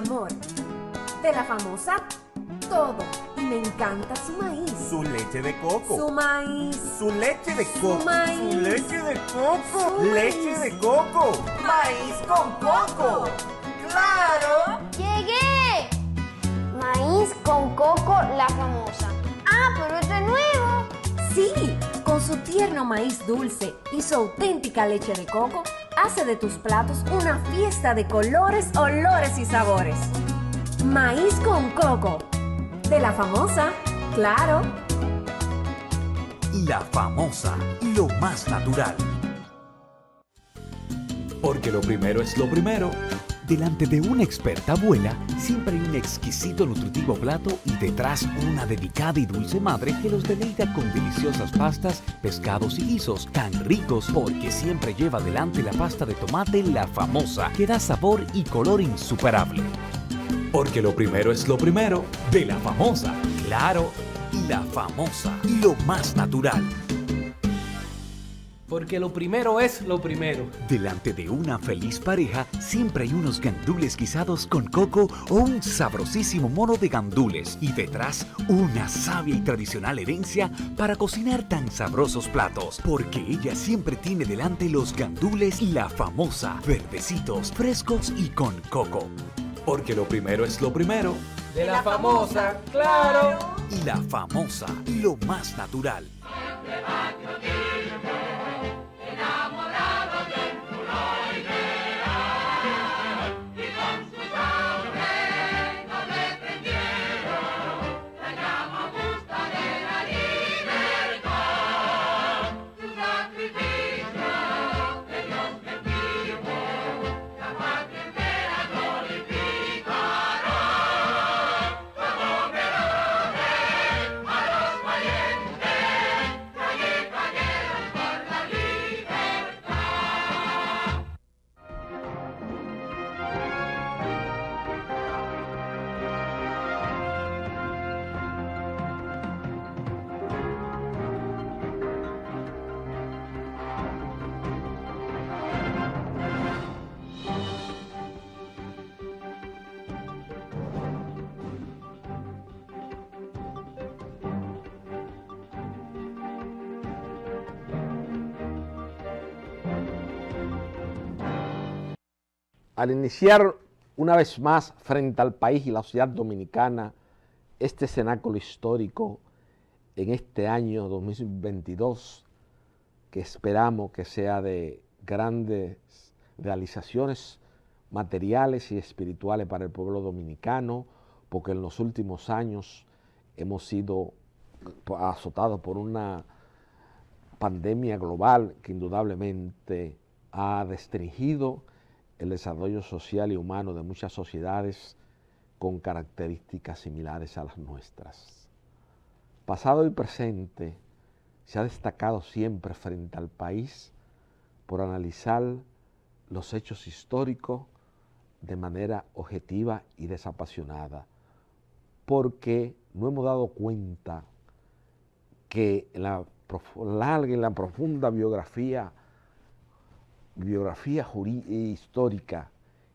amor. De la famosa, todo. Y me encanta su maíz. Su leche de coco. Su maíz. Su leche de coco. Su maíz. Su leche de coco. Su Leche maíz. de coco. Maíz con coco. ¡Claro! ¡Llegué! Maíz con coco, la famosa. ¡Ah, pero esto es nuevo! Sí, con su tierno maíz dulce y su auténtica leche de coco, hace de tus platos una fiesta de colores, olores y sabores. Maíz con coco. De la famosa, claro. La famosa, lo más natural. Porque lo primero es lo primero. Delante de una experta abuela, siempre hay un exquisito nutritivo plato y detrás una delicada y dulce madre que los deleita con deliciosas pastas, pescados y guisos tan ricos porque siempre lleva delante la pasta de tomate La Famosa, que da sabor y color insuperable. Porque lo primero es lo primero, de La Famosa, claro, La Famosa, lo más natural. Porque lo primero es lo primero. Delante de una feliz pareja siempre hay unos gandules guisados con coco o un sabrosísimo mono de gandules y detrás una sabia y tradicional herencia para cocinar tan sabrosos platos. Porque ella siempre tiene delante los gandules La Famosa, verdecitos, frescos y con coco. Porque lo primero es lo primero. De la famosa, claro. La Famosa, lo más natural. Al iniciar una vez más frente al país y la sociedad dominicana este cenáculo histórico en este año 2022, que esperamos que sea de grandes realizaciones materiales y espirituales para el pueblo dominicano, porque en los últimos años hemos sido azotados por una pandemia global que indudablemente ha restringido el desarrollo social y humano de muchas sociedades con características similares a las nuestras. Pasado y presente, se ha destacado siempre frente al país por analizar los hechos históricos de manera objetiva y desapasionada, porque no hemos dado cuenta que en la larga y la profunda biografía histórica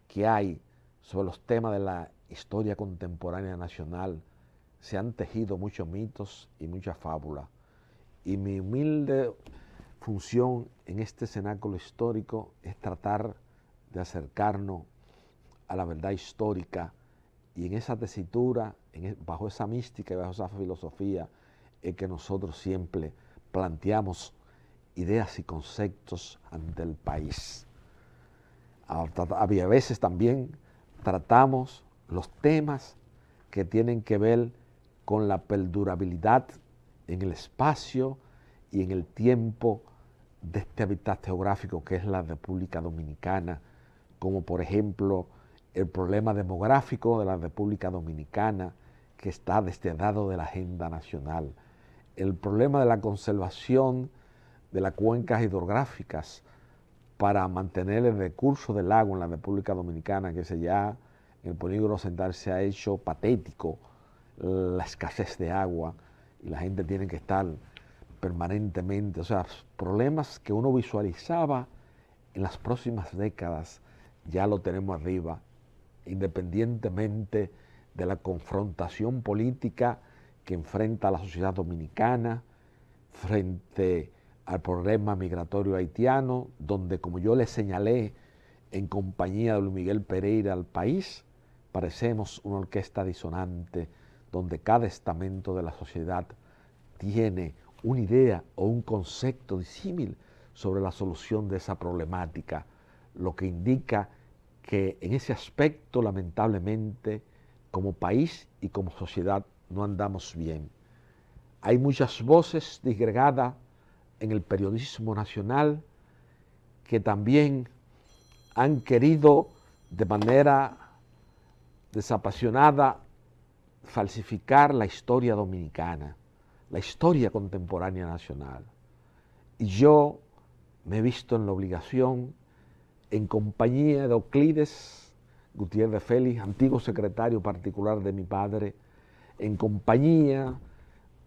que hay sobre los temas de la historia contemporánea nacional, se han tejido muchos mitos y muchas fábulas. Y mi humilde función en este cenáculo histórico es tratar de acercarnos a la verdad histórica, y en esa tesitura, bajo esa mística y bajo esa filosofía, es que nosotros siempre planteamos ideas y conceptos ante el país. A veces también tratamos los temas que tienen que ver con la perdurabilidad en el espacio y en el tiempo de este hábitat geográfico que es la República Dominicana, como por ejemplo el problema demográfico de la República Dominicana que está destinado de la agenda nacional, el problema de la conservación de las cuencas hidrográficas para mantener el recurso del agua en la República Dominicana, que ya en el Polígono Central se ha hecho patético la escasez de agua y la gente tiene que estar permanentemente, o sea, problemas que uno visualizaba en las próximas décadas, ya lo tenemos arriba independientemente de la confrontación política que enfrenta la sociedad dominicana frente al problema migratorio haitiano, donde, como yo le señalé en compañía de Luis Miguel Pereira al país, parecemos una orquesta disonante donde cada estamento de la sociedad tiene una idea o un concepto disímil sobre la solución de esa problemática, lo que indica que en ese aspecto, lamentablemente, como país y como sociedad no andamos bien. Hay muchas voces disgregadas en el periodismo nacional que también han querido de manera desapasionada falsificar la historia dominicana, la historia contemporánea nacional. Y yo me he visto en la obligación, en compañía de Euclides Gutiérrez Félix, antiguo secretario particular de mi padre, en compañía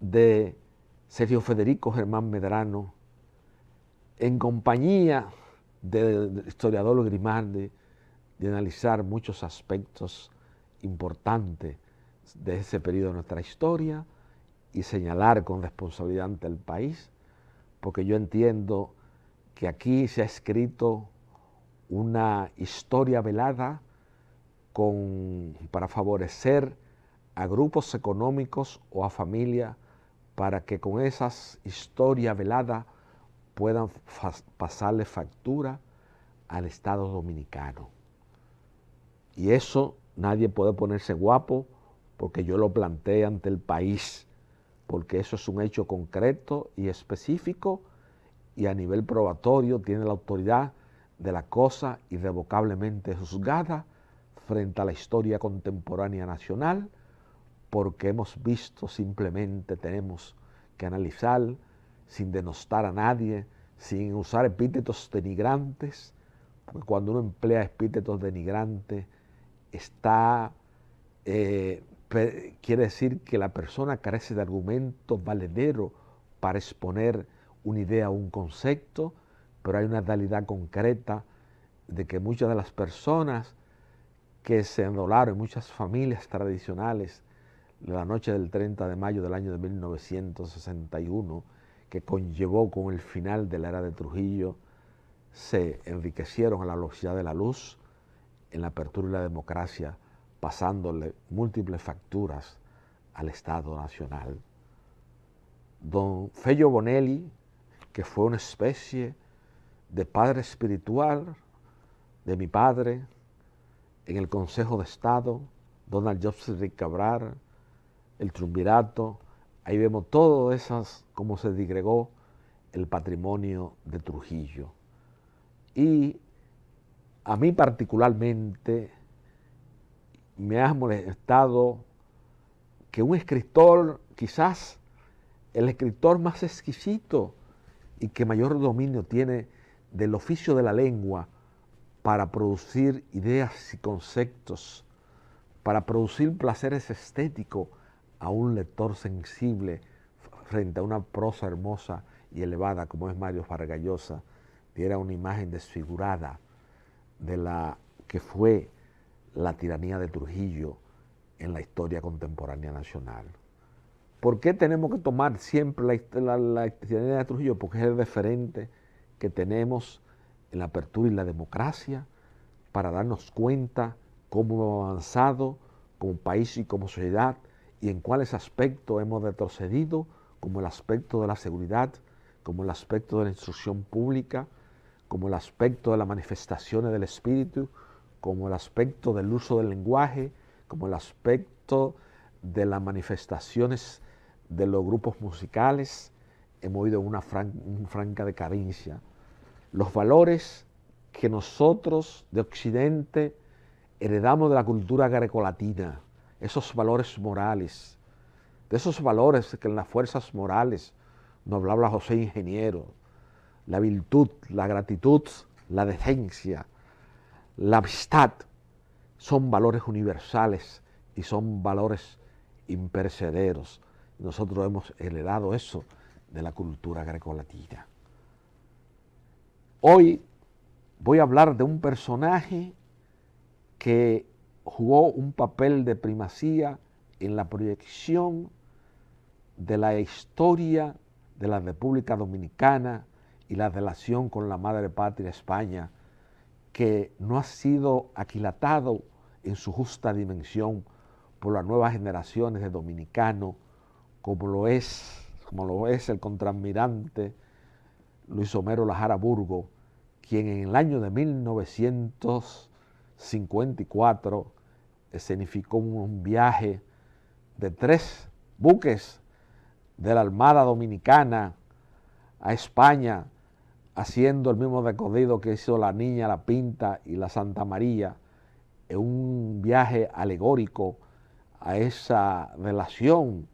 de Sergio Federico Germán Medrano, en compañía del historiador Grimaldi, de analizar muchos aspectos importantes de ese periodo de nuestra historia y señalar con responsabilidad ante el país, porque yo entiendo que aquí se ha escrito una historia velada para favorecer a grupos económicos o a familias para que con esas historias veladas puedan pasarle factura al Estado dominicano. Y eso nadie puede ponerse guapo porque yo lo planteé ante el país, porque eso es un hecho concreto y específico y a nivel probatorio tiene la autoridad de la cosa irrevocablemente juzgada frente a la historia contemporánea nacional, porque hemos visto, simplemente tenemos que analizar sin denostar a nadie, sin usar epítetos denigrantes, porque cuando uno emplea epítetos denigrantes quiere decir que la persona carece de argumentos valederos para exponer una idea o un concepto, pero hay una realidad concreta de que muchas de las personas que se enrolaron en muchas familias tradicionales de la noche del 30 de mayo del año de 1961, que conllevó con el final de la era de Trujillo, se enriquecieron a la velocidad de la luz en la apertura y la democracia, pasándole múltiples facturas al Estado Nacional. Don Fello Bonelli, que fue una especie de padre espiritual de mi padre, en el Consejo de Estado, Donald Joseph Cabral, el Triunvirato, ahí vemos todo esas, cómo se digregó el patrimonio de Trujillo. Y a mí particularmente me ha molestado que un escritor, quizás el escritor más exquisito y que mayor dominio tiene del oficio de la lengua para producir ideas y conceptos, para producir placeres estéticos a un lector sensible frente a una prosa hermosa y elevada como es Mario Vargas Llosa, diera una imagen desfigurada de la que fue la tiranía de Trujillo en la historia contemporánea nacional. ¿Por qué tenemos que tomar siempre la tiranía de Trujillo? Porque es el referente que tenemos en la apertura y la democracia para darnos cuenta cómo hemos avanzado como país y como sociedad y en cuáles aspectos hemos retrocedido, como el aspecto de la seguridad, como el aspecto de la instrucción pública, como el aspecto de las manifestaciones del espíritu, como el aspecto del uso del lenguaje, como el aspecto de las manifestaciones de los grupos musicales. Hemos ido en una franca decadencia. Los valores que nosotros de Occidente heredamos de la cultura grecolatina, esos valores morales, de esos valores que en las fuerzas morales nos hablaba José Ingeniero, la virtud, la gratitud, la decencia, la amistad, son valores universales y son valores imperecederos. Nosotros hemos heredado eso de la cultura grecolatina. Hoy voy a hablar de un personaje que jugó un papel de primacía en la proyección de la historia de la República Dominicana y la relación con la madre patria España, que no ha sido aquilatado en su justa dimensión por las nuevas generaciones de dominicanos, como lo es el contraalmirante Luis Homero Lajara Burgo, quien en el año de 1954 escenificó un viaje de 3 buques de la Armada Dominicana a España, haciendo el mismo recorrido que hizo la Niña, la Pinta y la Santa María, en un viaje alegórico a esa relación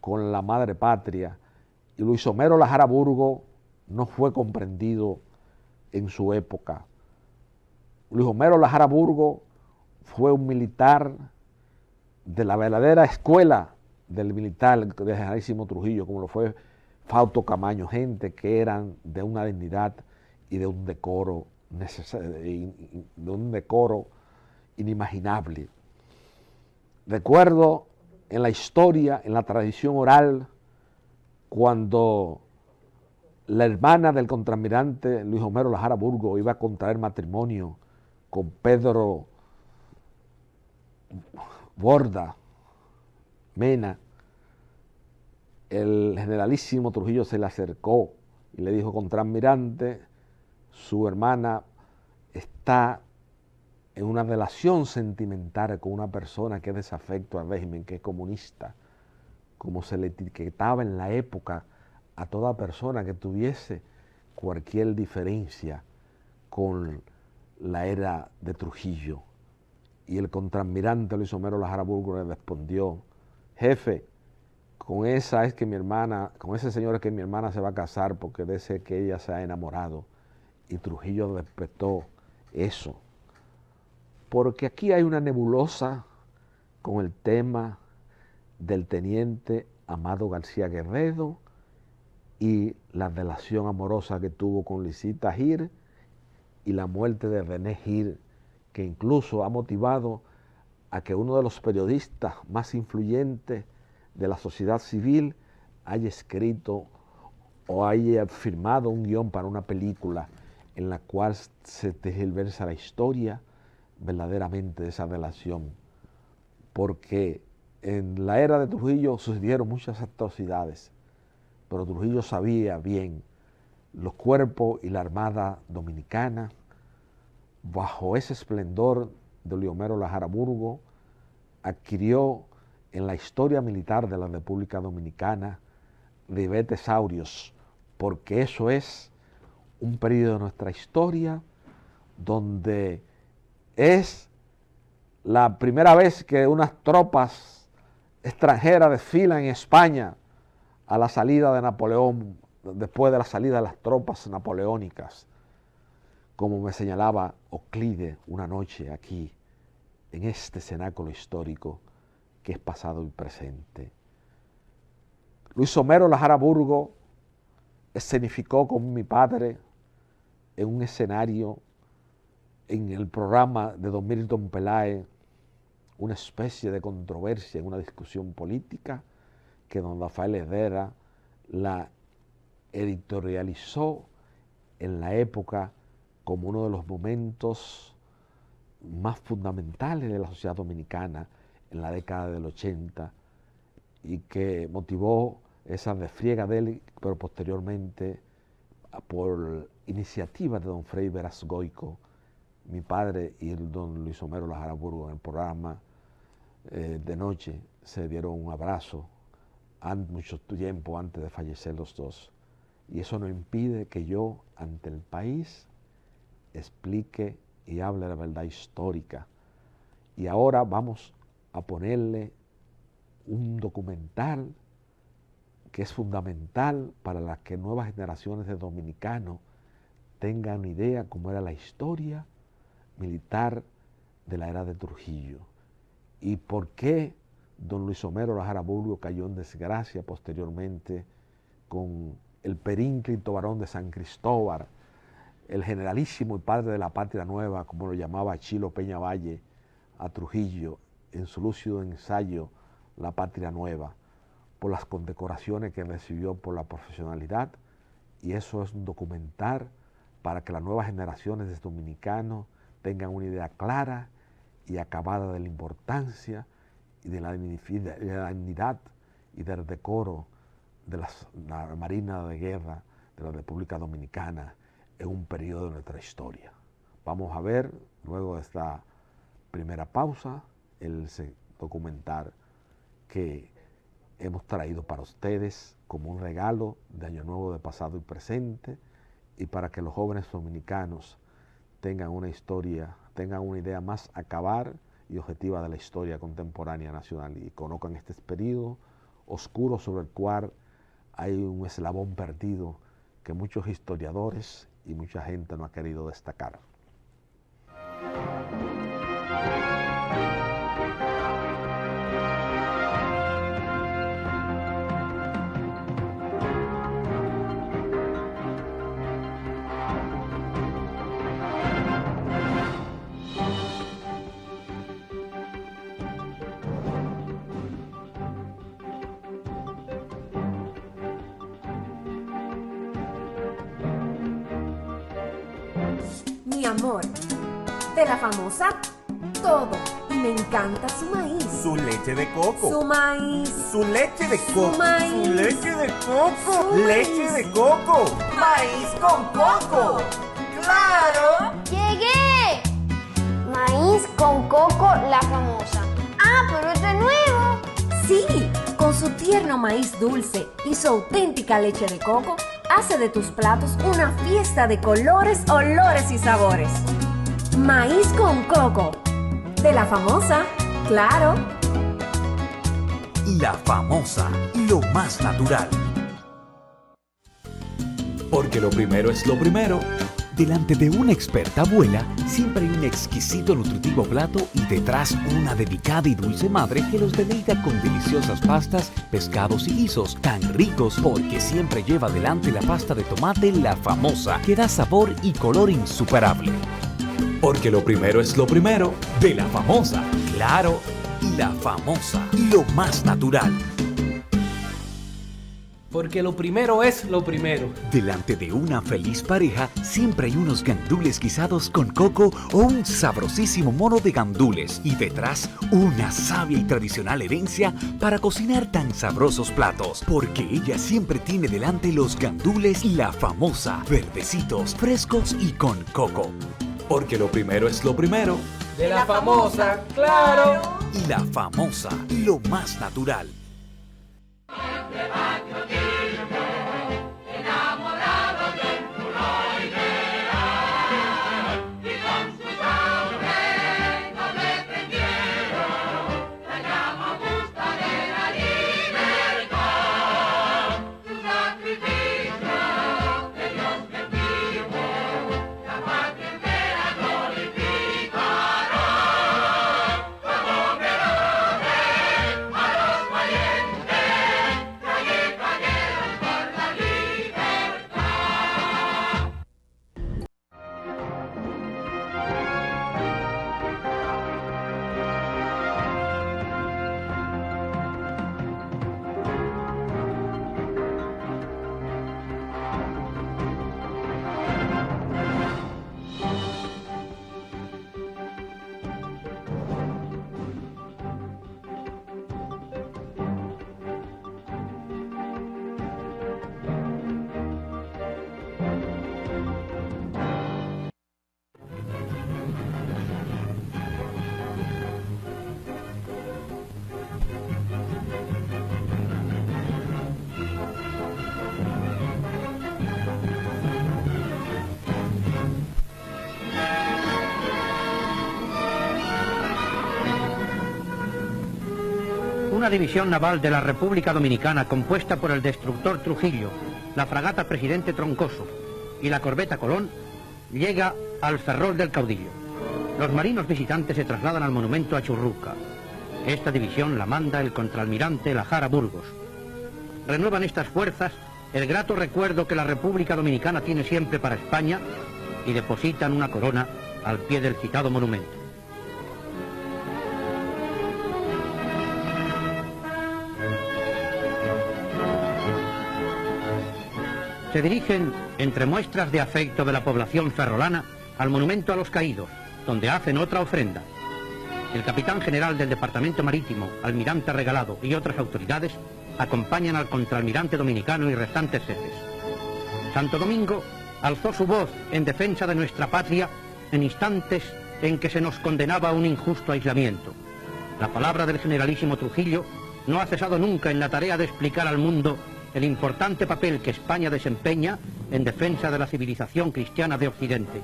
con la madre patria. Y Luis Homero Lajara Burgo no fue comprendido en su época. Luis Homero Lajara Burgo fue un militar de la verdadera escuela del militar de Generalísimo Trujillo, como lo fue Fausto Camaño, gente que eran de una dignidad y de un decoro inimaginable. Recuerdo en la historia, en la tradición oral, cuando la hermana del contraalmirante Luis Homero Lajara Burgo iba a contraer matrimonio con Pedro Borda Mena, el generalísimo Trujillo se le acercó y le dijo: contraalmirante, su hermana está en una relación sentimental con una persona que es desafecto al régimen, que es comunista, como se le etiquetaba en la época a toda persona que tuviese cualquier diferencia con la era de Trujillo. Y el contraalmirante Luis Homero Lajara Burgo le respondió: jefe, con ese señor es que mi hermana se va a casar, porque de ese que ella se ha enamorado. Y Trujillo respetó eso. Porque aquí hay una nebulosa con el tema del teniente Amado García Guerrero y la relación amorosa que tuvo con Lisita Gil y la muerte de René Gil, que incluso ha motivado a que uno de los periodistas más influyentes de la sociedad civil haya escrito o haya firmado un guión para una película en la cual se tergiversa la historia verdaderamente de esa relación. Porque en la era de Trujillo sucedieron muchas atrocidades, pero Trujillo sabía bien los cuerpos y la armada dominicana, bajo ese esplendor de Luis Homero Lajara Burgo, adquirió en la historia militar de la República Dominicana ribetes áureos, porque eso es un periodo de nuestra historia donde es la primera vez que unas tropas extranjeras desfilan en España a la salida de Napoleón, después de la salida de las tropas napoleónicas, como me señalaba Euclides una noche aquí, en este cenáculo histórico que es pasado y presente. Luis Homero Lajara Burgo escenificó con mi padre en un escenario, en el programa de don Milton Peláez, una especie de controversia en una discusión política que don Rafael Herrera la editorializó en la época como uno de los momentos más fundamentales de la sociedad dominicana en la década del 80 y que motivó esa refriega de él, pero posteriormente por iniciativa de don Frei Veras Goico, mi padre y el don Luis Homero Lajara Burgo en el programa de noche se dieron un abrazo mucho tiempo antes de fallecer los dos. Y eso no impide que yo ante el país explique y hable la verdad histórica. Y ahora vamos a ponerle un documental que es fundamental para las que nuevas generaciones de dominicanos tengan idea cómo era la historia militar de la era de Trujillo y por qué don Luis Homero Lajara Burgo cayó en desgracia posteriormente con el perínclito varón de San Cristóbal, el generalísimo y padre de la patria nueva, como lo llamaba Chilo Peña Valle a Trujillo en su lúcido ensayo La Patria Nueva, por las condecoraciones que recibió por la profesionalidad, y eso es un documental para que las nuevas generaciones de dominicanos tengan una idea clara y acabada de la importancia y de la dignidad y del decoro de la Marina de Guerra de la República Dominicana en un periodo de nuestra historia. Vamos a ver, luego de esta primera pausa, el documental que hemos traído para ustedes como un regalo de Año Nuevo de pasado y presente, y para que los jóvenes dominicanos tengan una historia, tengan una idea más acabada y objetiva de la historia contemporánea nacional y conozcan este periodo oscuro sobre el cual hay un eslabón perdido que muchos historiadores y mucha gente no ha querido destacar. Mi amor, de la famosa todo, y me encanta su maíz. Su leche de coco. Su maíz. Su leche de coco. Su maíz. Su leche de coco. Su Leche maíz. de coco. Maíz con coco. ¡Claro! ¡Llegué! Maíz con coco, la famosa. Ah, pero esto es nuevo. Sí, con su tierno maíz dulce y su auténtica leche de coco, hace de tus platos una fiesta de colores, olores y sabores. Maíz con coco, de la famosa, claro. La famosa, lo más natural. Porque lo primero es lo primero. Delante de una experta abuela, siempre hay un exquisito nutritivo plato y detrás una delicada y dulce madre que los deleita con deliciosas pastas, pescados y guisos tan ricos porque siempre lleva adelante la pasta de tomate La Famosa, que da sabor y color insuperable. Porque lo primero es lo primero, de La Famosa, claro, La Famosa, lo más natural. Porque lo primero es lo primero. Delante de una feliz pareja siempre hay unos gandules guisados con coco o un sabrosísimo mono de gandules y detrás una sabia y tradicional herencia para cocinar tan sabrosos platos, porque ella siempre tiene delante los gandules La Famosa, verdecitos, frescos y con coco. Porque lo primero es lo primero, De la famosa, claro. y La Famosa, lo más natural. Una división naval de la República Dominicana compuesta por el destructor Trujillo, la fragata Presidente Troncoso y la corbeta Colón llega al Ferrol del Caudillo. Los marinos visitantes se trasladan al monumento a Churruca. Esta división la manda el contraalmirante La Jara Burgos. Renuevan estas fuerzas el grato recuerdo que la República Dominicana tiene siempre para España y depositan una corona al pie del citado monumento. se dirigen, entre muestras de afecto de la población ferrolana, al monumento a los caídos, donde hacen otra ofrenda. El capitán general del Departamento Marítimo, almirante Regalado y otras autoridades acompañan al contraalmirante dominicano y restantes jefes. Santo Domingo alzó su voz en defensa de nuestra patria en instantes en que se nos condenaba a un injusto aislamiento. La palabra del generalísimo Trujillo no ha cesado nunca en la tarea de explicar al mundo el importante papel que España desempeña en defensa de la civilización cristiana de Occidente.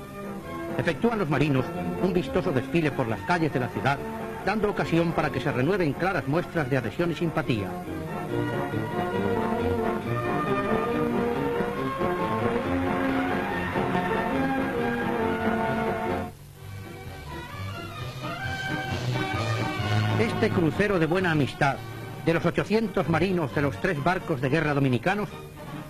Efectúan los marinos un vistoso desfile por las calles de la ciudad, dando ocasión para que se renueven claras muestras de adhesión y simpatía. Este crucero de buena amistad de los 800 marinos de los 3 barcos de guerra dominicanos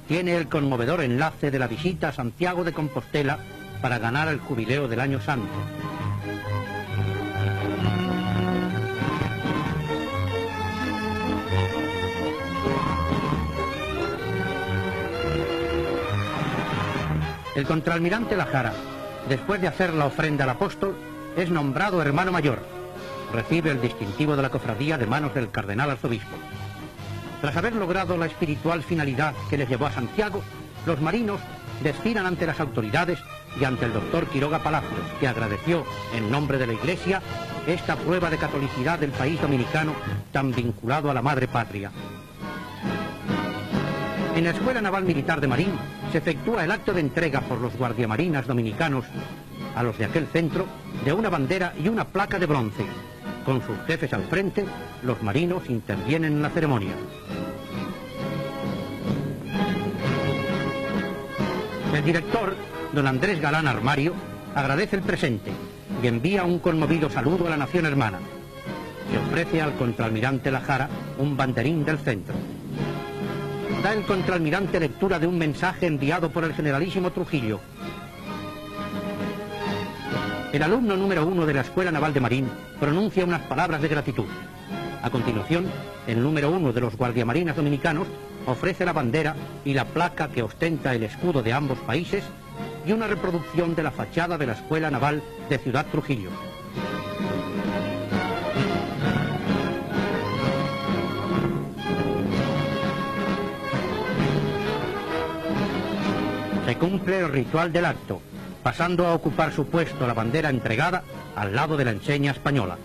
tiene el conmovedor enlace de la visita a Santiago de Compostela para ganar el jubileo del año santo. El contraalmirante Lajara, después de hacer la ofrenda al apóstol, es nombrado hermano mayor. Recibe el distintivo de la cofradía de manos del cardenal arzobispo. Tras haber logrado la espiritual finalidad que les llevó a Santiago, los marinos desfilan ante las autoridades y ante el doctor Quiroga Palacios, que agradeció en nombre de la Iglesia esta prueba de catolicidad del país dominicano tan vinculado a la madre patria. En la Escuela Naval Militar de Marín se efectúa el acto de entrega por los guardiamarinas dominicanos a los de aquel centro de una bandera y una placa de bronce. Con sus jefes al frente, los marinos intervienen en la ceremonia. El director, don Andrés Galán Armario, agradece el presente y envía un conmovido saludo a la nación hermana. Se ofrece al contraalmirante Lajara un banderín del centro. Da el contraalmirante lectura de un mensaje enviado por el generalísimo Trujillo. El alumno número 1 de la Escuela Naval de Marín pronuncia unas palabras de gratitud. A continuación, el número 1 de los guardiamarinas dominicanos ofrece la bandera y la placa que ostenta el escudo de ambos países y una reproducción de la fachada de la Escuela Naval de Ciudad Trujillo. Se cumple el ritual del acto, pasando a ocupar su puesto la bandera entregada al lado de la enseña española.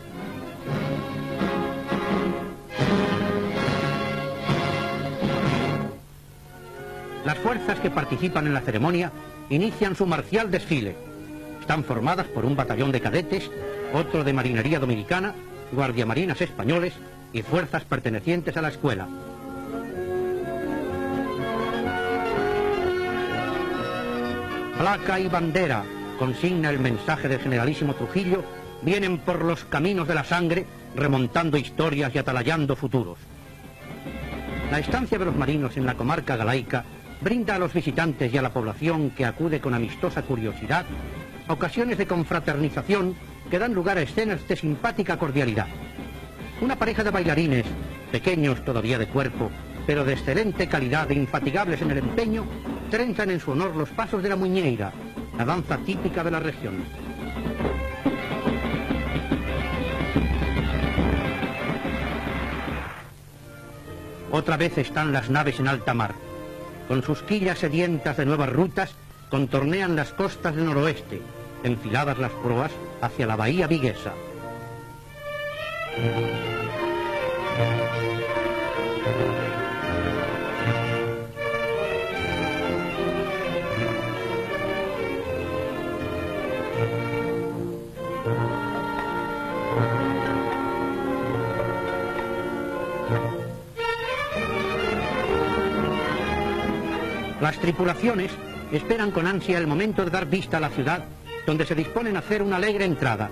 Las fuerzas que participan en la ceremonia inician su marcial desfile. Están formadas por un batallón de cadetes, otro de marinería dominicana, guardiamarinas españoles y fuerzas pertenecientes a la escuela. Placa y bandera, consigna el mensaje del generalísimo Trujillo, vienen por los caminos de la sangre, remontando historias y atalayando futuros. La estancia de los marinos en la comarca galaica brinda a los visitantes y a la población que acude con amistosa curiosidad ocasiones de confraternización que dan lugar a escenas de simpática cordialidad. Una pareja de bailarines, pequeños todavía de cuerpo, pero de excelente calidad e infatigables en el empeño, trenzan en su honor los pasos de la muñeira, la danza típica de la región. Otra vez están las naves en alta mar. Con sus quillas sedientas de nuevas rutas, contornean las costas del noroeste, enfiladas las proas hacia la bahía viguesa. Las tripulaciones esperan con ansia el momento de dar vista a la ciudad, donde se disponen a hacer una alegre entrada.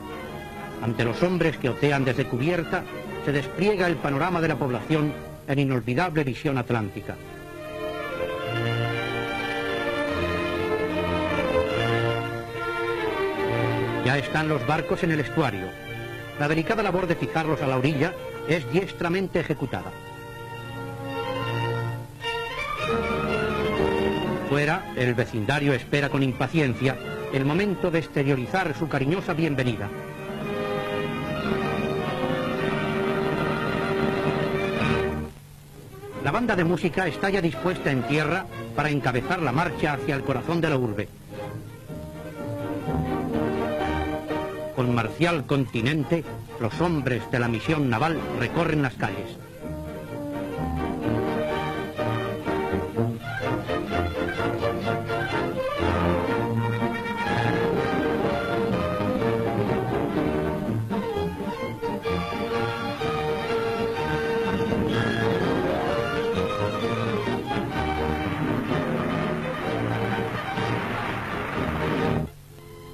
Ante los hombres que otean desde cubierta, se despliega el panorama de la población en inolvidable visión atlántica. Ya están los barcos en el estuario. La delicada labor de fijarlos a la orilla es diestramente ejecutada. Fuera, el vecindario espera con impaciencia el momento de exteriorizar su cariñosa bienvenida. La banda de música está ya dispuesta en tierra para encabezar la marcha hacia el corazón de la urbe. Con marcial continente, los hombres de la misión naval recorren las calles.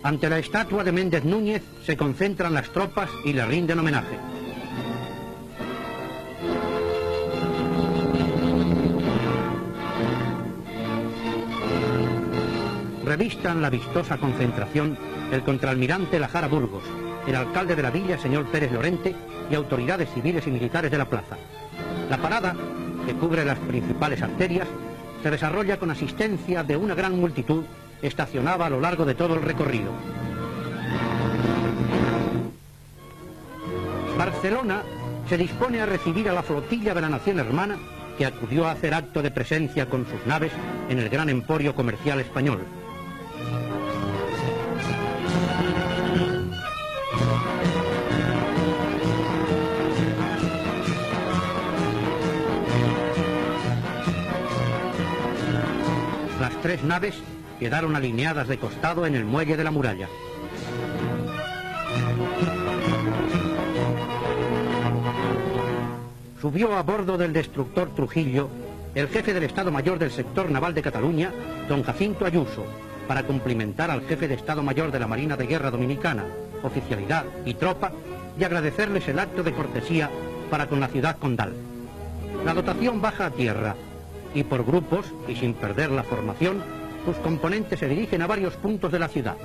Ante la estatua de Méndez Núñez se concentran las tropas y le rinden homenaje. Revistan la vistosa concentración el contraalmirante Lajara Burgos, el alcalde de la villa, señor Pérez Lorente, y autoridades civiles y militares de la plaza. La parada, que cubre las principales arterias, se desarrolla con asistencia de una gran multitud estacionada a lo largo de todo el recorrido. Barcelona se dispone a recibir a la flotilla de la nación hermana que acudió a hacer acto de presencia con sus naves en el gran emporio comercial español. Las tres naves quedaron alineadas de costado en el muelle de la muralla. Subió a bordo del destructor Trujillo el jefe del Estado Mayor del sector naval de Cataluña, don Jacinto Ayuso, para cumplimentar al jefe de Estado Mayor de la Marina de Guerra Dominicana, oficialidad y tropa, y agradecerles el acto de cortesía para con la ciudad condal. La dotación baja a tierra, y por grupos, y sin perder la formación, sus componentes se dirigen a varios puntos de la ciudad.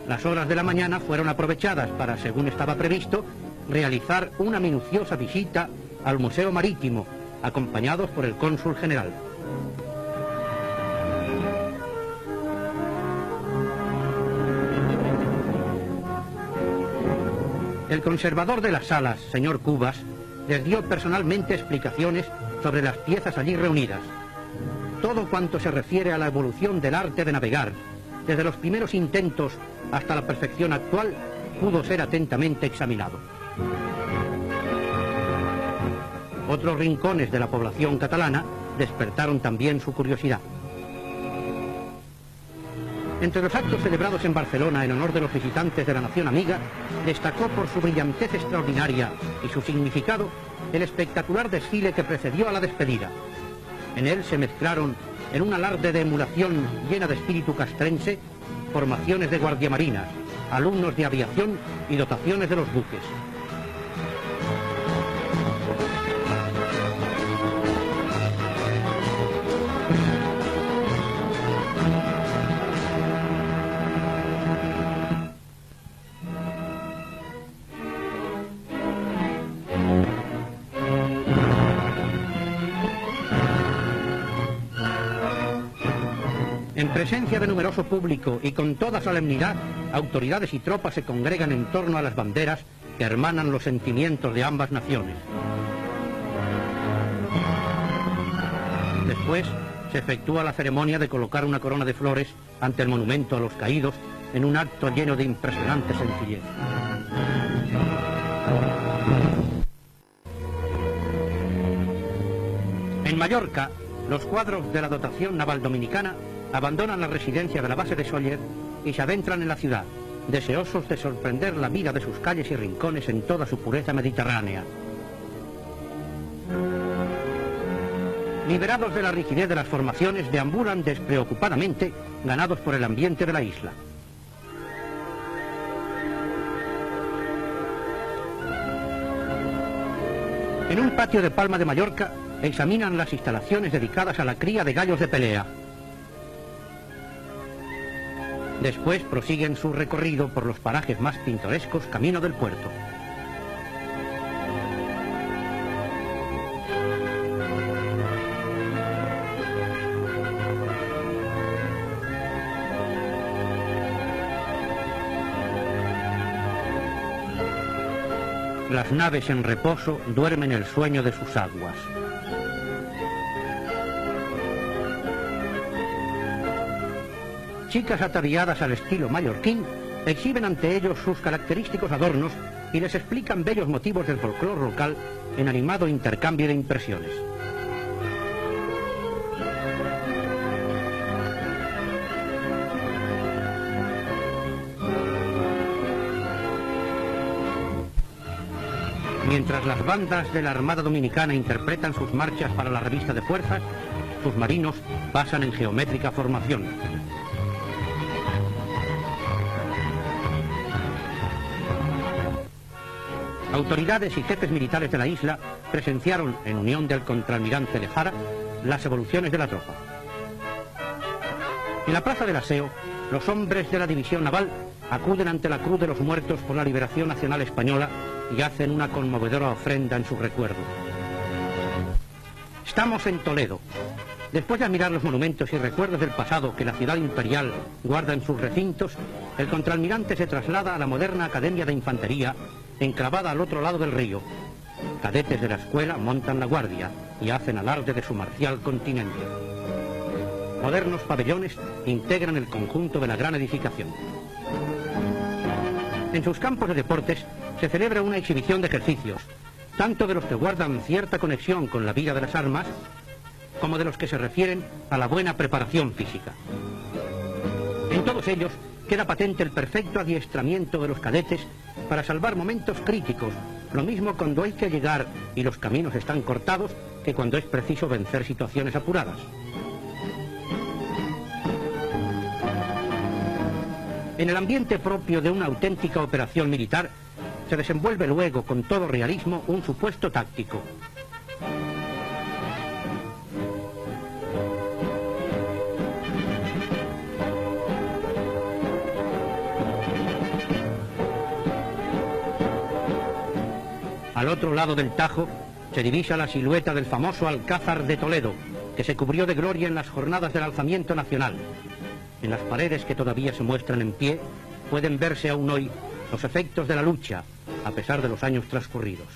Las horas de la mañana fueron aprovechadas para, según estaba previsto, realizar una minuciosa visita al Museo Marítimo, acompañados por el cónsul general. El conservador de las salas, señor Cubas, les dio personalmente explicaciones sobre las piezas allí reunidas. Todo cuanto se refiere a la evolución del arte de navegar, desde los primeros intentos hasta la perfección actual, pudo ser atentamente examinado. Otros rincones de la población catalana despertaron también su curiosidad. Entre los actos celebrados en Barcelona en honor de los visitantes de la nación amiga, destacó por su brillantez extraordinaria y su significado el espectacular desfile que precedió a la despedida. En él se mezclaron, en un alarde de emulación llena de espíritu castrense, formaciones de guardiamarinas, alumnos de aviación y dotaciones de los buques. En presencia de numeroso público y con toda solemnidad, autoridades y tropas se congregan en torno a las banderas que hermanan los sentimientos de ambas naciones. Después se efectúa la ceremonia de colocar una corona de flores ante el monumento a los caídos en un acto lleno de impresionante sencillez. En Mallorca, los cuadros de la dotación naval dominicana abandonan la residencia de la base de Sóller y se adentran en la ciudad, deseosos de sorprender la vida de sus calles y rincones en toda su pureza mediterránea. Liberados de la rigidez de las formaciones, deambulan despreocupadamente, ganados por el ambiente de la isla. En un patio de Palma de Mallorca, examinan las instalaciones dedicadas a la cría de gallos de pelea. Después prosiguen su recorrido por los parajes más pintorescos camino del puerto. las naves en reposo duermen el sueño de sus aguas. Chicas ataviadas al estilo mallorquín exhiben ante ellos sus característicos adornos y les explican bellos motivos del folclore local en animado intercambio de impresiones. Mientras las bandas de la Armada Dominicana interpretan sus marchas para la revista de fuerzas, sus marinos pasan en geométrica formación. Autoridades y jefes militares de la isla presenciaron, en unión del contraalmirante de Jara, las evoluciones de la tropa. En la plaza del Aseo, los hombres de la división naval acuden ante la Cruz de los Muertos por la Liberación Nacional Española y hacen una conmovedora ofrenda en su recuerdo. Estamos en Toledo. Después de admirar los monumentos y recuerdos del pasado que la ciudad imperial guarda en sus recintos, el contraalmirante se traslada a la moderna Academia de Infantería, enclavada al otro lado del río. Cadetes de la escuela montan la guardia y hacen alarde de su marcial continente. Modernos pabellones integran el conjunto de la gran edificación. En sus campos de deportes se celebra una exhibición de ejercicios, tanto de los que guardan cierta conexión con la vida de las armas, como de los que se refieren a la buena preparación física. En todos ellos queda patente el perfecto adiestramiento de los cadetes para salvar momentos críticos, lo mismo cuando hay que llegar y los caminos están cortados que cuando es preciso vencer situaciones apuradas. En el ambiente propio de una auténtica operación militar, se desenvuelve luego con todo realismo un supuesto táctico. Al otro lado del Tajo se divisa la silueta del famoso Alcázar de Toledo, que se cubrió de gloria en las jornadas del alzamiento nacional. En las paredes que todavía se muestran en pie, pueden verse aún hoy los efectos de la lucha, a pesar de los años transcurridos.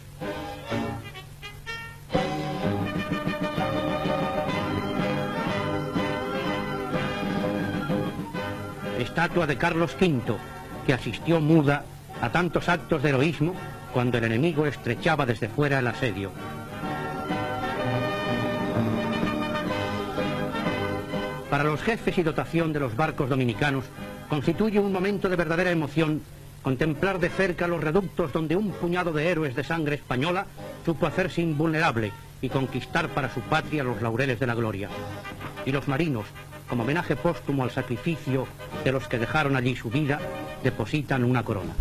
Estatua de Carlos V, que asistió muda a tantos actos de heroísmo cuando el enemigo estrechaba desde fuera el asedio. Para los jefes y dotación de los barcos dominicanos, constituye un momento de verdadera emoción contemplar de cerca los reductos donde un puñado de héroes de sangre española supo hacerse invulnerable y conquistar para su patria los laureles de la gloria. Y los marinos, como homenaje póstumo al sacrificio de los que dejaron allí su vida, depositan una corona.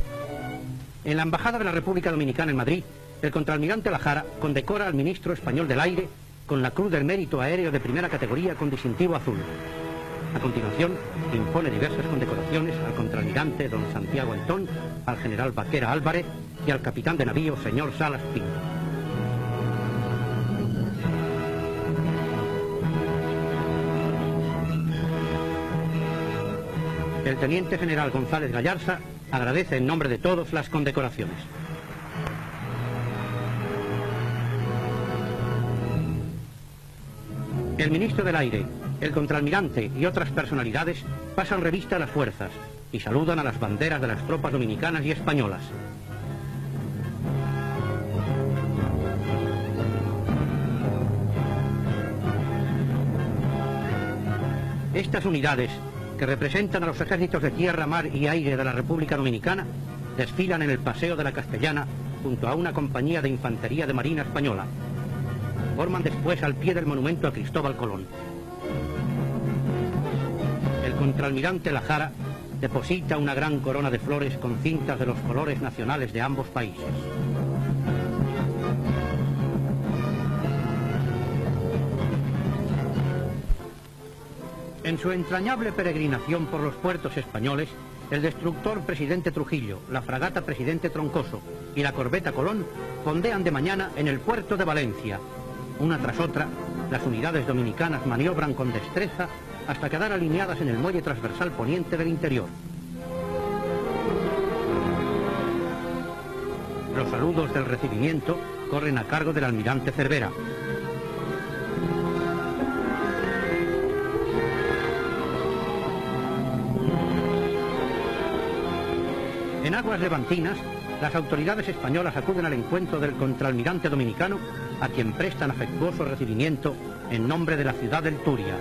En la Embajada de la República Dominicana en Madrid, el contraalmirante Lajara condecora al ministro español del Aire con la Cruz del Mérito Aéreo de primera categoría con distintivo azul. A continuación, impone diversas condecoraciones al contraalmirante don Santiago Antón, al general Vaquera Álvarez y al capitán de navío señor Salas Pinto. El teniente general González Gallarza agradece en nombre de todos las condecoraciones. El ministro del Aire, el contraalmirante y otras personalidades pasan revista a las fuerzas y saludan a las banderas de las tropas dominicanas y españolas. Estas unidades, que representan a los ejércitos de tierra, mar y aire de la República Dominicana, desfilan en el Paseo de la Castellana junto a una compañía de infantería de Marina española. Forman después al pie del monumento a Cristóbal Colón. El contraalmirante Lajara deposita una gran corona de flores con cintas de los colores nacionales de ambos países. En su entrañable peregrinación por los puertos españoles, el destructor Presidente Trujillo, la fragata Presidente Troncoso y la corbeta Colón fondean de mañana en el puerto de Valencia. Una tras otra, las unidades dominicanas maniobran con destreza hasta quedar alineadas en el muelle transversal poniente del interior. Los Los saludos del recibimiento corren a cargo del almirante Cervera. En aguas levantinas, las autoridades españolas acuden al encuentro del contraalmirante dominicano, a quien prestan afectuoso recibimiento en nombre de la ciudad del Turia.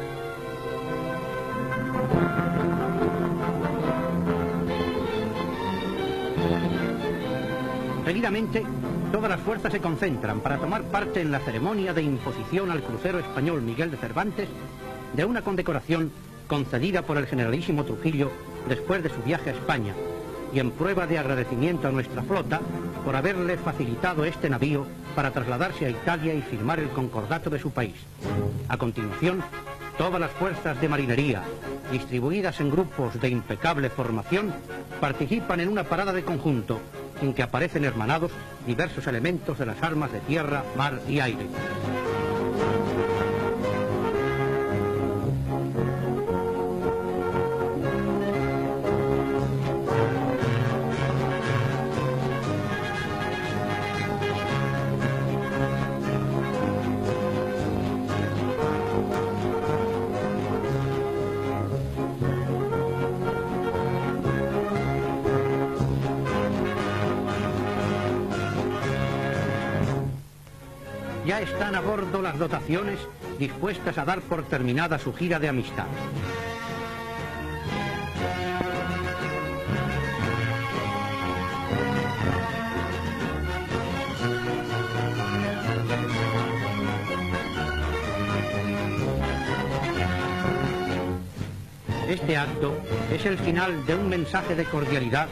Seguidamente, todas las fuerzas se concentran para tomar parte en la ceremonia de imposición al crucero español Miguel de Cervantes de una condecoración concedida por el generalísimo Trujillo después de su viaje a España, y en prueba de agradecimiento a nuestra flota por haberle facilitado este navío para trasladarse a Italia y firmar el concordato de su país. A continuación, todas las fuerzas de marinería, distribuidas en grupos de impecable formación, participan en una parada de conjunto, en que aparecen hermanados diversos elementos de las armas de tierra, mar y aire. Ya están a bordo las dotaciones dispuestas a dar por terminada su gira de amistad. Este acto es el final de un mensaje de cordialidad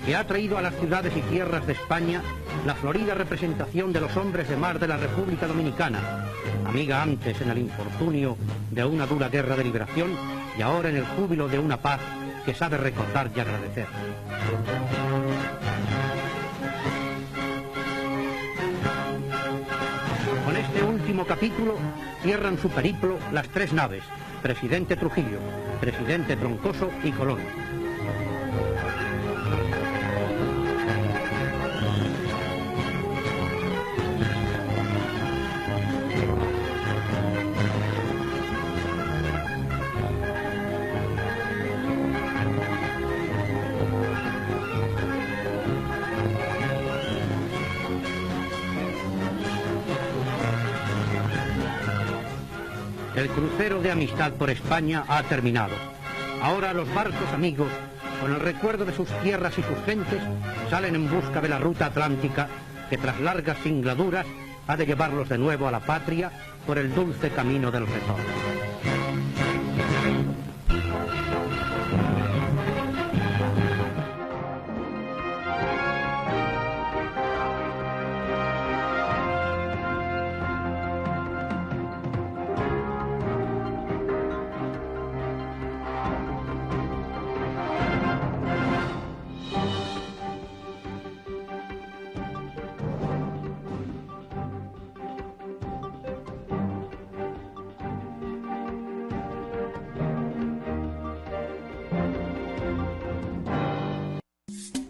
que ha traído a las ciudades y tierras de España la florida representación de los hombres de mar de la República Dominicana, amiga antes en el infortunio de una dura guerra de liberación y ahora en el júbilo de una paz que sabe recordar y agradecer. Con este último capítulo cierran su periplo las tres naves, Presidente Trujillo, Presidente Troncoso y Colón. El crucero de amistad por España ha terminado. Ahora los barcos amigos, con el recuerdo de sus tierras y sus gentes, salen en busca de la ruta atlántica que tras largas singladuras ha de llevarlos de nuevo a la patria por el dulce camino del retorno.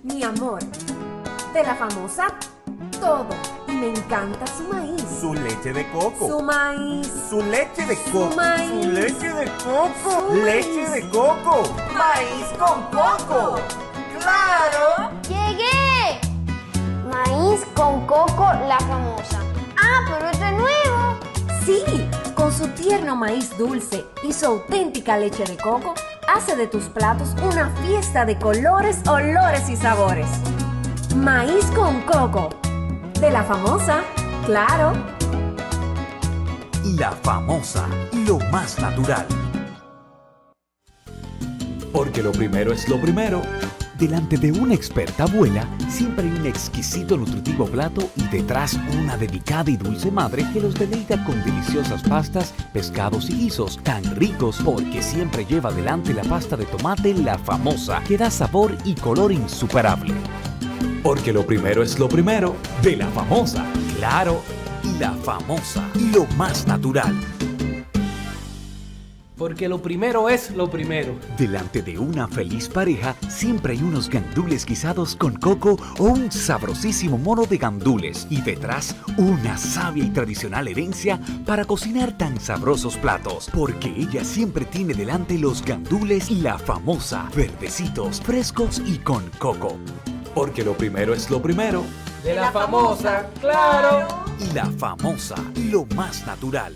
Mi amor, de la famosa, todo. Y me encanta su maíz. Su leche de coco. Su maíz. Su leche de coco. Su maíz. Su leche de coco. Su Leche maíz. de coco. Maíz con coco. ¡Claro! ¡Llegué! Maíz con coco, la famosa. ¡Ah, pero esto es nuevo! Sí, con su tierno maíz dulce y su auténtica leche de coco, hace de tus platos una fiesta de colores, olores y sabores. Maíz con coco. De la famosa, claro. La Famosa, lo más natural. Porque lo primero es lo primero. Delante de una experta abuela, siempre hay un exquisito nutritivo plato y detrás una delicada y dulce madre que los deleita con deliciosas pastas, pescados y guisos tan ricos porque siempre lleva delante la pasta de tomate La Famosa, que da sabor y color insuperable. Porque lo primero es lo primero, de La Famosa, claro, La Famosa, lo más natural. Porque lo primero es lo primero. Delante de una feliz pareja siempre hay unos gandules guisados con coco o un sabrosísimo mono de gandules y detrás una sabia y tradicional herencia para cocinar tan sabrosos platos. Porque ella siempre tiene delante los gandules La Famosa, verdecitos, frescos y con coco. Porque lo primero es lo primero. De la famosa, claro. Y La Famosa, lo más natural.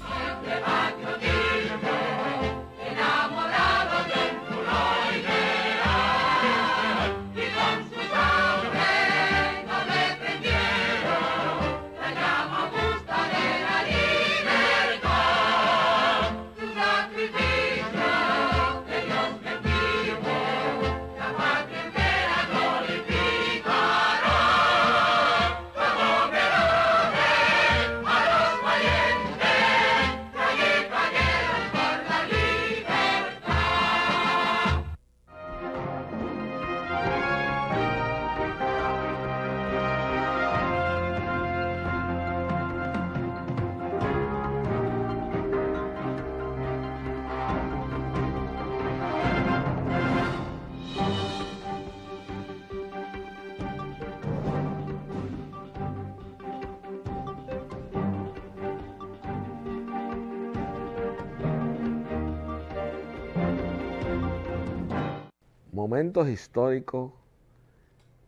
Momentos históricos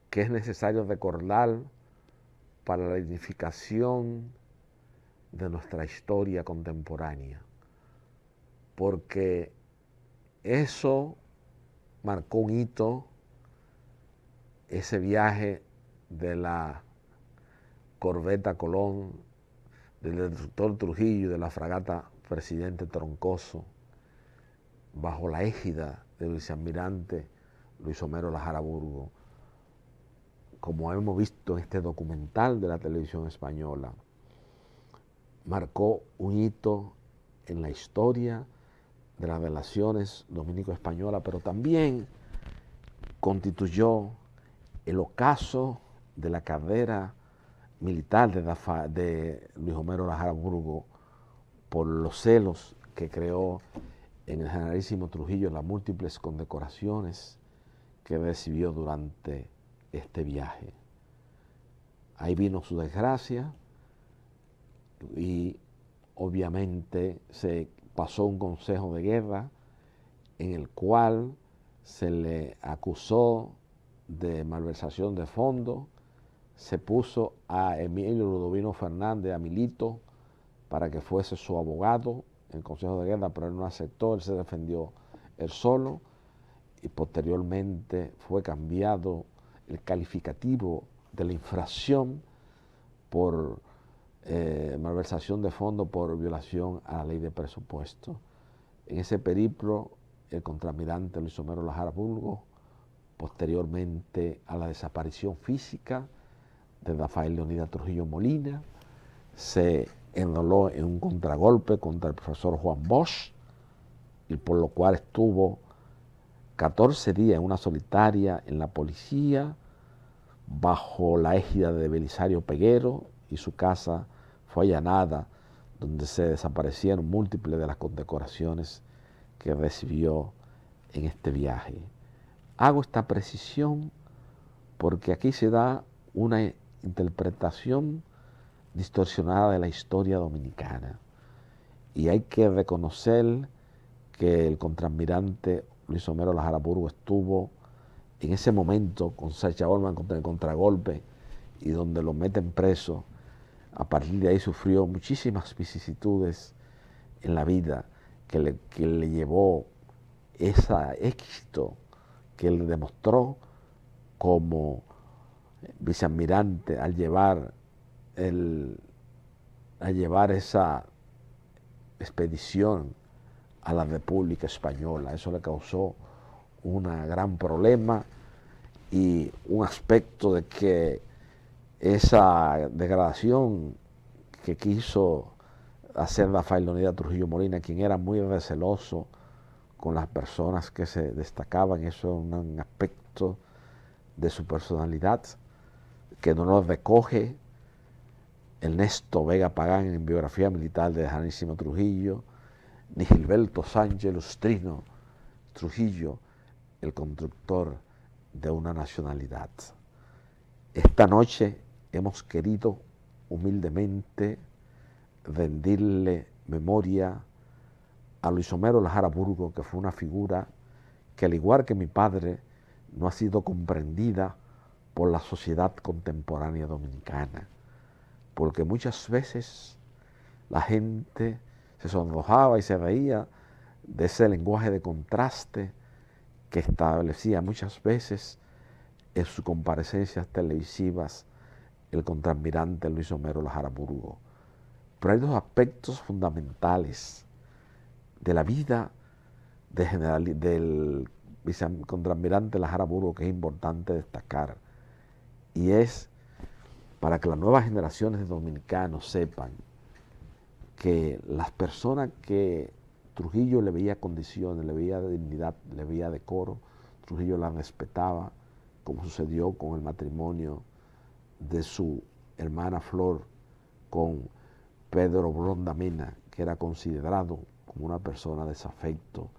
que es necesario recordar para la edificación de nuestra historia contemporánea, porque eso marcó un hito, ese viaje de la corbeta Colón, del destructor Trujillo y de la fragata Presidente Troncoso, bajo la égida del vicealmirante Luis Homero Lajara Burgos, como hemos visto en este documental de la televisión española, marcó un hito en la historia de las relaciones dominico-españolas, pero también constituyó el ocaso de la carrera militar de Luis Homero Lajara Burgos por los celos que creó en el generalísimo Trujillo las múltiples condecoraciones que recibió durante este viaje. Ahí vino su desgracia y obviamente se pasó un consejo de guerra en el cual se le acusó de malversación de fondos, se puso a Emilio Ludovino Fernández, a Milito, para que fuese su abogado en el Consejo de Guerra, pero él no aceptó, él se defendió él solo y posteriormente fue cambiado el calificativo de la infracción por malversación de fondos por violación a la ley de presupuesto. En ese periplo, el contraalmirante Luis Homero Lajara Burgos, posteriormente a la desaparición física de Rafael Leonidas Trujillo Molina, se enroló en un contragolpe contra el profesor Juan Bosch, y por lo cual estuvo 14 días en una solitaria en la policía, bajo la égida de Belisario Peguero, y su casa fue allanada, donde se desaparecieron múltiples de las condecoraciones que recibió en este viaje. Hago esta precisión porque aquí se da una interpretación distorsionada de la historia dominicana, y hay que reconocer que el contraalmirante Luis Homero Lajara Burgos estuvo en ese momento con Sacha Orman contra el contragolpe, y donde lo meten preso. A partir de ahí sufrió muchísimas vicisitudes en la vida que le llevó ese éxito que él demostró como vicealmirante al llevar esa expedición a la República Española. Eso le causó un gran problema y un aspecto de que esa degradación que quiso hacer Rafael Leonidas Trujillo Molina, quien era muy receloso con las personas que se destacaban, eso es un aspecto de su personalidad que no lo recoge Ernesto Vega Pagán en Biografía Militar de Generalísimo Trujillo, ni Gilberto Sánchez Lustrino Trujillo, el constructor de una nacionalidad. Esta noche hemos querido humildemente rendirle memoria a Luis Homero Lajara Burgos, que fue una figura que, al igual que mi padre, no ha sido comprendida por la sociedad contemporánea dominicana, porque muchas veces la gente se sonrojaba y se reía de ese lenguaje de contraste que establecía muchas veces en sus comparecencias televisivas el contraalmirante Luis Homero Lajara Burgos. Pero hay dos aspectos fundamentales de la vida del vicecontraalmirante Lajara Burgos que es importante destacar, y es para que las nuevas generaciones de dominicanos sepan que las personas que Trujillo le veía condiciones, le veía dignidad, le veía decoro, Trujillo la respetaba, como sucedió con el matrimonio de su hermana Flor con Pedro Blonda Mena, que era considerado como una persona desafecto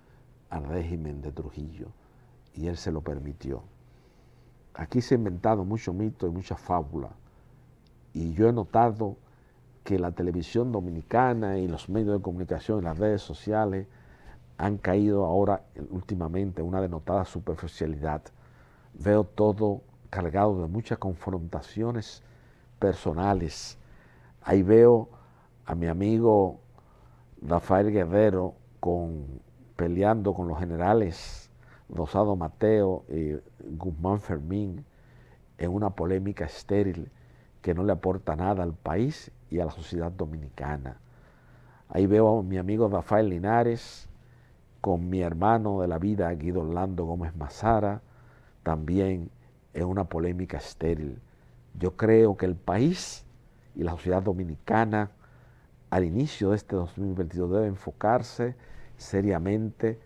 al régimen de Trujillo, y él se lo permitió. Aquí se ha inventado mucho mito y mucha fábula, y yo he notado que la televisión dominicana y los medios de comunicación y las redes sociales han caído ahora últimamente en una denotada superficialidad. Veo todo cargado de muchas confrontaciones personales. Ahí veo a mi amigo Rafael Guerrero peleando con los generales Rosado Mateo y Guzmán Fermín en una polémica estéril que no le aporta nada al país y a la sociedad dominicana. Ahí veo a mi amigo Rafael Linares con mi hermano de la vida, Guido Orlando Gómez Mazara, también en una polémica estéril. Yo creo que el país y la sociedad dominicana al inicio de este 2022 debe enfocarse seriamente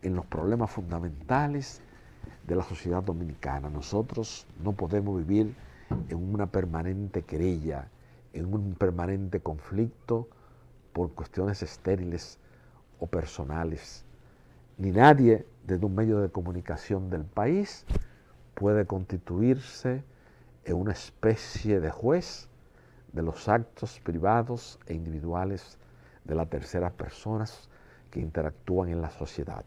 en los problemas fundamentales de la sociedad dominicana. Nosotros no podemos vivir en una permanente querella, en un permanente conflicto por cuestiones estériles o personales. Ni nadie desde un medio de comunicación del país puede constituirse en una especie de juez de los actos privados e individuales de las terceras personas que interactúan en la sociedad.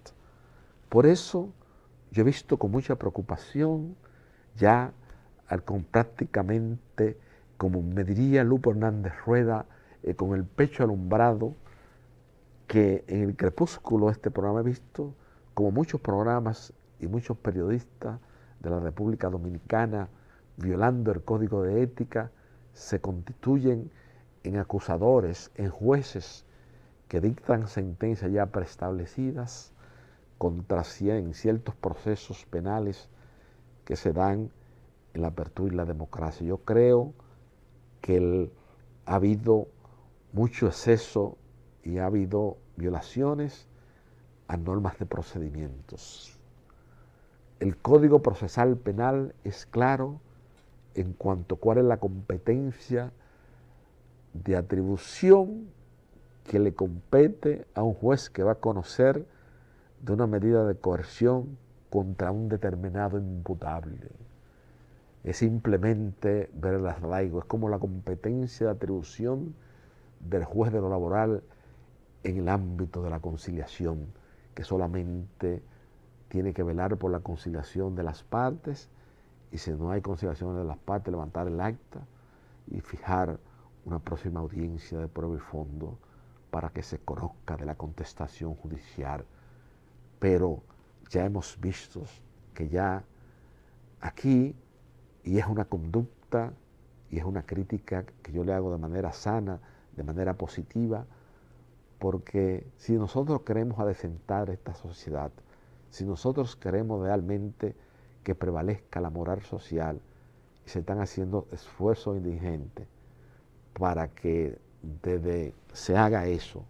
Por eso yo he visto con mucha preocupación ya con prácticamente, como me diría Lupo Hernández Rueda, con el pecho alumbrado, que en el crepúsculo de este programa he visto como muchos programas y muchos periodistas de la República Dominicana, violando el código de ética, se constituyen en acusadores, en jueces que dictan sentencias ya preestablecidas contra ciertos procesos penales que se dan en la apertura y la democracia. Yo creo que ha habido mucho exceso y ha habido violaciones a normas de procedimientos. El Código Procesal Penal es claro en cuanto a cuál es la competencia de atribución que le compete a un juez que va a conocer de una medida de coerción contra un determinado imputable. Es simplemente ver el arraigo, es como la competencia de atribución del juez de lo laboral en el ámbito de la conciliación, que solamente tiene que velar por la conciliación de las partes, y si no hay conciliación de las partes, levantar el acta y fijar una próxima audiencia de prueba y fondo para que se conozca de la contestación judicial. Pero ya hemos visto que ya aquí, y es una conducta y es una crítica que yo le hago de manera sana, de manera positiva, porque si nosotros queremos adecentar esta sociedad, si nosotros queremos realmente que prevalezca la moral social, y se están haciendo esfuerzos indigentes para que se haga eso,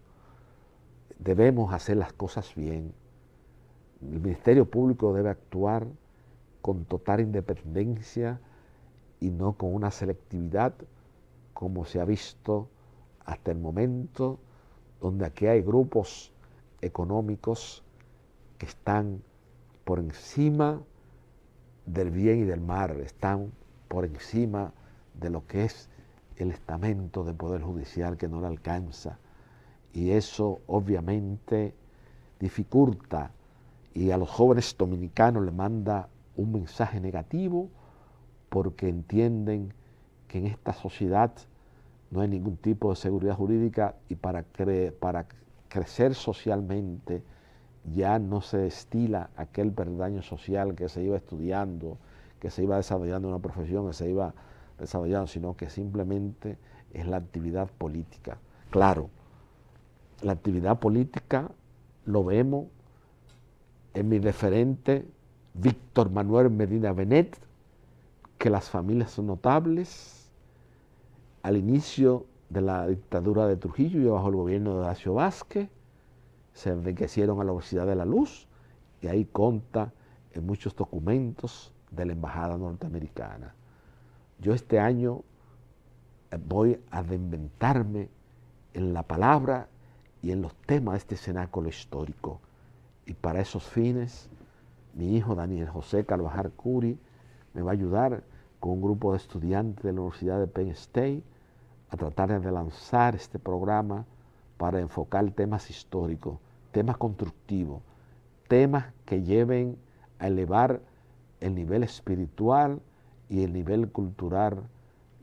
debemos hacer las cosas bien. El Ministerio Público debe actuar con total independencia y no con una selectividad como se ha visto hasta el momento, donde aquí hay grupos económicos que están por encima del bien y del mal, están por encima de lo que es el estamento del Poder Judicial que no le alcanza. Y eso obviamente dificulta y a los jóvenes dominicanos les manda un mensaje negativo porque entienden que en esta sociedad no hay ningún tipo de seguridad jurídica y para crecer socialmente ya no se estila aquel peldaño social que se iba estudiando, que se iba desarrollando una profesión, que se iba desarrollando, sino que simplemente es la actividad política. Claro, la actividad política lo vemos en mi referente Víctor Manuel Medina Benet, que las familias son notables. Al inicio de la dictadura de Trujillo y bajo el gobierno de Horacio Vázquez, se enriquecieron a la Universidad de la Luz y ahí consta en muchos documentos de la Embajada Norteamericana. Yo este año voy a reinventarme en la palabra y en los temas de este cenáculo histórico. Y para esos fines, mi hijo Daniel José Carvajal Curi me va a ayudar con un grupo de estudiantes de la Universidad de Penn State a tratar de lanzar este programa para enfocar temas históricos, temas constructivos, temas que lleven a elevar el nivel espiritual y el nivel cultural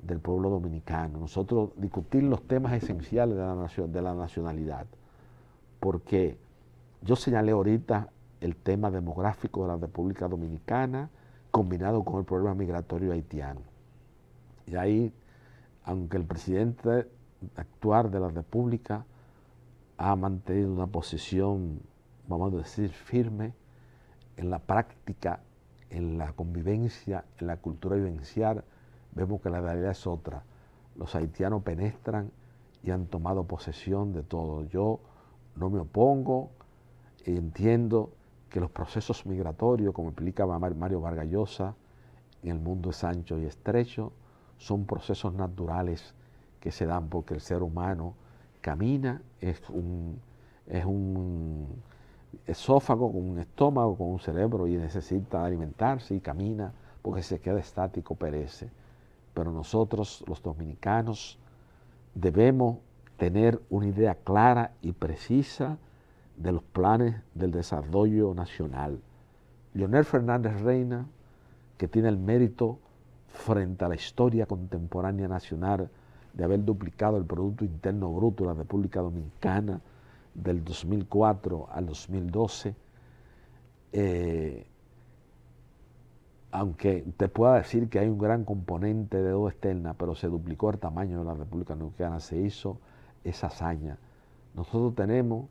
del pueblo dominicano. Nosotros discutir los temas esenciales de la nacionalidad, porque yo señalé ahorita el tema demográfico de la República Dominicana combinado con el problema migratorio haitiano. Y ahí, aunque el presidente actual de la República ha mantenido una posición, vamos a decir, firme, en la práctica, en la convivencia, en la cultura vivencial, vemos que la realidad es otra. Los haitianos penetran y han tomado posesión de todo. Yo no me opongo y entiendo que los procesos migratorios, como explica Mario Vargas Llosa, en el mundo es ancho y estrecho, son procesos naturales que se dan porque el ser humano camina, es un esófago con un estómago, con un cerebro y necesita alimentarse y camina porque si se queda estático perece. Pero nosotros, los dominicanos, debemos tener una idea clara y precisa de los planes del desarrollo nacional. Leonel Fernández Reina, que tiene el mérito frente a la historia contemporánea nacional de haber duplicado el Producto Interno Bruto de la República Dominicana del 2004 al 2012, aunque te pueda decir que hay un gran componente de deuda externa, pero se duplicó el tamaño de la República Dominicana, se hizo esa hazaña. Nosotros tenemos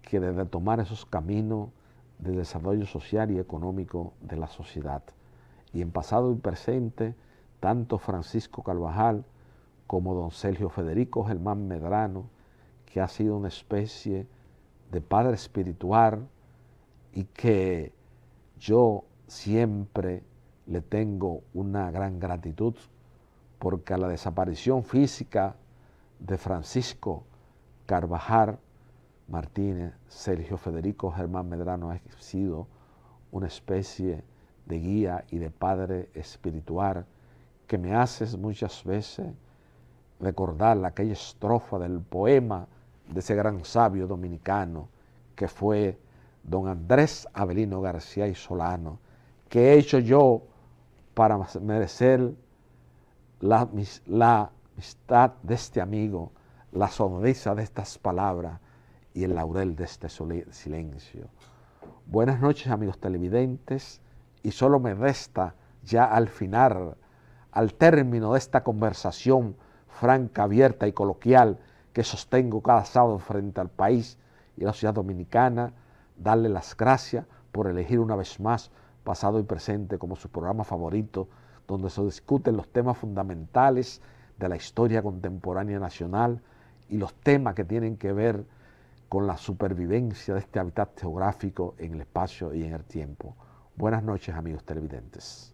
que retomar esos caminos de desarrollo social y económico de la sociedad. Y en pasado y presente, tanto Francisco Carvajal como don Sergio Federico Germán Medrano, que ha sido una especie de padre espiritual y que yo siempre le tengo una gran gratitud porque a la desaparición física de Francisco Carvajal Martínez, Sergio Federico Germán Medrano ha sido una especie de guía y de padre espiritual que me hace muchas veces recordar aquella estrofa del poema de ese gran sabio dominicano que fue don Andrés Avelino García y Solano, que he hecho yo para merecer la amistad de este amigo, la sonrisa de estas palabras y el laurel de este silencio. Buenas noches, amigos televidentes, y solo me resta ya al final, al término de esta conversación franca, abierta y coloquial que sostengo cada sábado frente al país y a la sociedad dominicana, darle las gracias por elegir una vez más Pasado y Presente como su programa favorito, donde se discuten los temas fundamentales de la historia contemporánea nacional y los temas que tienen que ver con la supervivencia de este hábitat geográfico en el espacio y en el tiempo. Buenas noches, amigos televidentes.